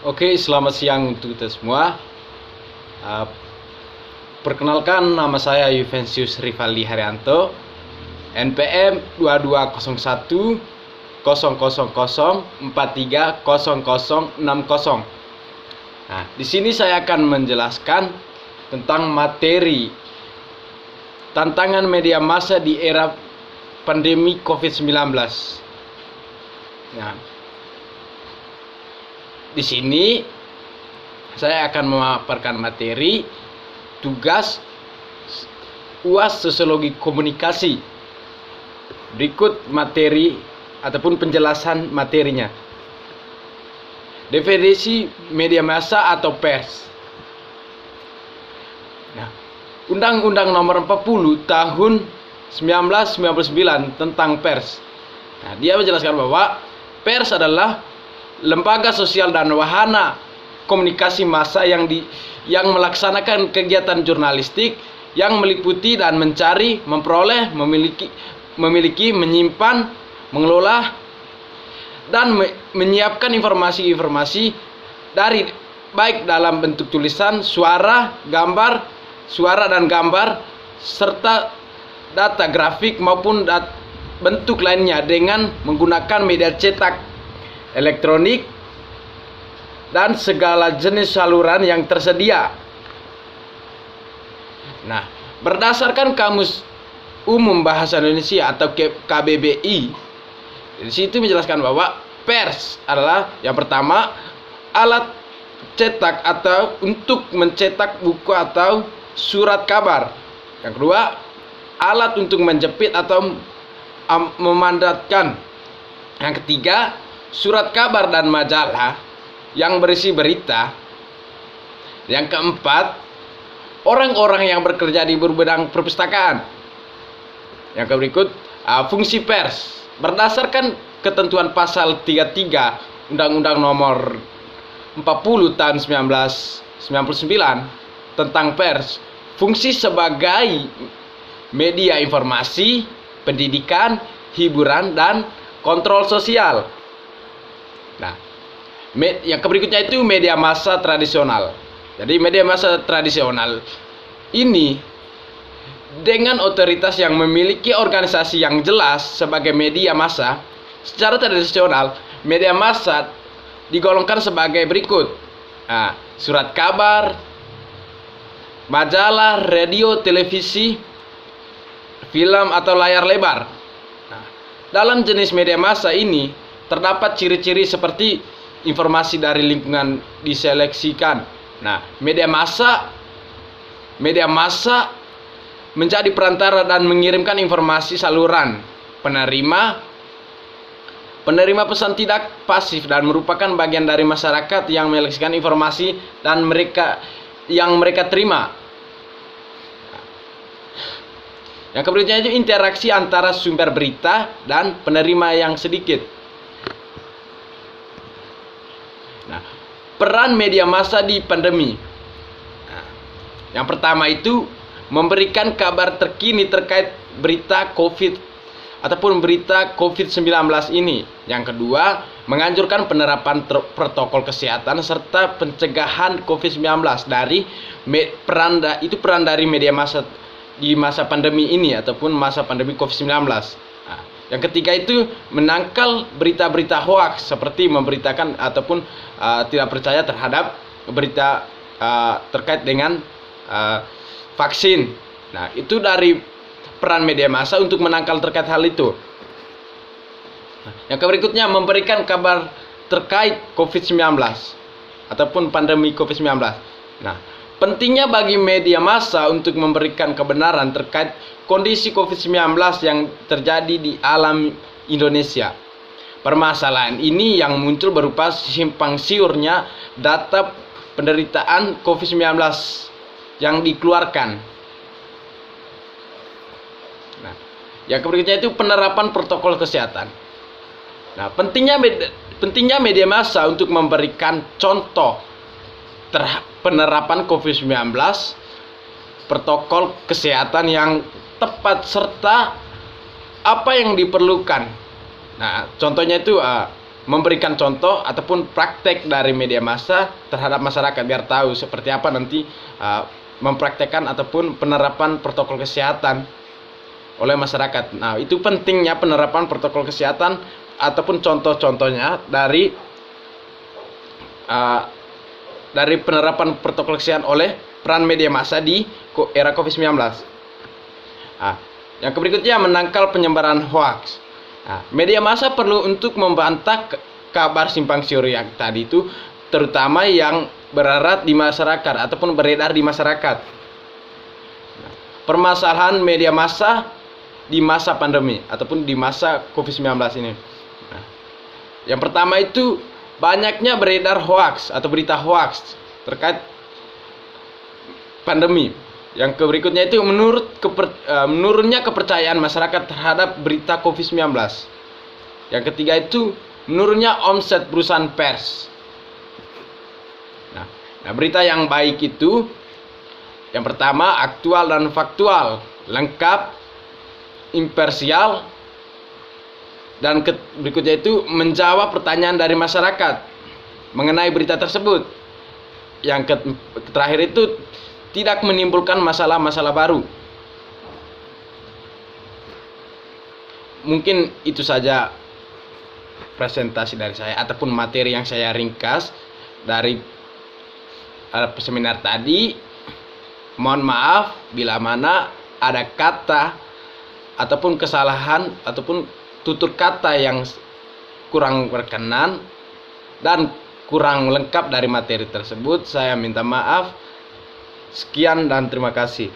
Oke, selamat siang untuk kita semua. Uh, Perkenalkan, nama saya Juvensius Rivaldi Haryanto, NPM 2201 000 430060. Nah, di sini saya akan menjelaskan tentang materi tantangan media massa di era pandemi COVID-19. Nah, di sini saya akan memaparkan materi tugas UAS Sosiologi Komunikasi. Berikut materi ataupun penjelasan materinya. Definisi media massa atau pers. Nah, Undang-Undang Nomor 40 Tahun 1999 tentang pers. Nah, dia menjelaskan bahwa pers adalah lembaga sosial dan wahana komunikasi massa yang melaksanakan kegiatan jurnalistik yang meliputi dan mencari, memperoleh, memiliki, menyimpan, mengelola, dan menyiapkan informasi-informasi dari baik dalam bentuk tulisan, suara dan gambar, serta data grafik maupun bentuk lainnya dengan menggunakan media cetak, elektronik, dan segala jenis saluran yang tersedia. Nah, berdasarkan Kamus Umum Bahasa Indonesia atau KBBI, di situ menjelaskan bahwa pers adalah yang pertama alat cetak atau untuk mencetak buku atau surat kabar. Yang kedua, alat untuk menjepit atau memandatkan. Yang ketiga, surat kabar dan majalah yang berisi berita. Yang keempat, orang-orang yang bekerja di bidang perpustakaan. Yang berikut, fungsi pers. Berdasarkan ketentuan pasal 33 Undang-Undang Nomor 40 Tahun 1999 tentang pers, fungsi sebagai media informasi, pendidikan, hiburan, dan kontrol sosial. Nah, yang berikutnya itu media massa tradisional. Jadi media massa tradisional ini dengan otoritas yang memiliki organisasi yang jelas sebagai media massa. Secara tradisional, media massa digolongkan sebagai berikut: surat kabar, majalah, radio, televisi, film atau layar lebar. Nah, dalam jenis media massa ini terdapat ciri-ciri seperti informasi dari lingkungan diseleksikan. Nah, media massa menjadi perantara dan mengirimkan informasi saluran penerima pesan tidak pasif dan merupakan bagian dari masyarakat yang menyeleksikan informasi dan mereka terima. Yang berikutnya itu interaksi antara sumber berita dan penerima yang sedikit. Nah, peran media massa di pandemi. Nah, yang pertama itu memberikan kabar terkini terkait berita COVID ataupun berita COVID-19 ini. Yang kedua, menganjurkan penerapan protokol kesehatan serta pencegahan COVID-19 dari peran dari media massa di masa pandemi ini ataupun masa pandemi COVID-19. Nah, yang ketiga itu menangkal berita-berita hoaks seperti memberitakan ataupun tidak percaya terhadap berita terkait dengan vaksin. Nah, itu dari peran media massa untuk menangkal terkait hal itu. Nah, yang berikutnya memberikan kabar terkait COVID-19 ataupun pandemi COVID-19. Nah, pentingnya bagi media massa untuk memberikan kebenaran terkait kondisi COVID-19 yang terjadi di alam Indonesia. Permasalahan ini yang muncul berupa simpang siurnya data penderitaan COVID-19 yang dikeluarkan. Nah, yang berikutnya itu penerapan protokol kesehatan. Nah, pentingnya media massa untuk memberikan contoh penerapan COVID-19, protokol kesehatan yang tepat serta apa yang diperlukan. Nah, contohnya itu memberikan contoh ataupun praktek dari media massa terhadap masyarakat biar tahu seperti apa nanti mempraktekkan ataupun penerapan protokol kesehatan oleh masyarakat. Nah, itu pentingnya penerapan protokol kesehatan ataupun contoh-contohnya dari penerapan protokol kesehatan oleh peran media massa di era COVID-19. Nah, yang berikutnya menangkal penyebaran hoax. Nah, media massa perlu untuk membantah kabar simpang siur yang tadi itu, terutama yang bererat di masyarakat ataupun beredar di masyarakat. Nah, permasalahan media massa di masa pandemi ataupun di masa COVID-19 ini. Nah, yang pertama itu banyaknya beredar hoax atau berita hoax terkait pandemi. Yang berikutnya itu menurunnya kepercayaan masyarakat terhadap berita COVID-19. Yang ketiga itu menurunnya omset perusahaan pers. Nah, berita yang baik itu yang pertama aktual dan faktual, lengkap, imparsial, dan berikutnya itu menjawab pertanyaan dari masyarakat mengenai berita tersebut. Yang terakhir itu tidak menimbulkan masalah-masalah baru. Mungkin itu saja presentasi dari saya ataupun materi yang saya ringkas dari seminar tadi. Mohon maaf bila mana ada kata ataupun kesalahan ataupun tutur kata yang kurang berkenan dan kurang lengkap dari materi tersebut. Saya minta maaf. Sekian dan terima kasih.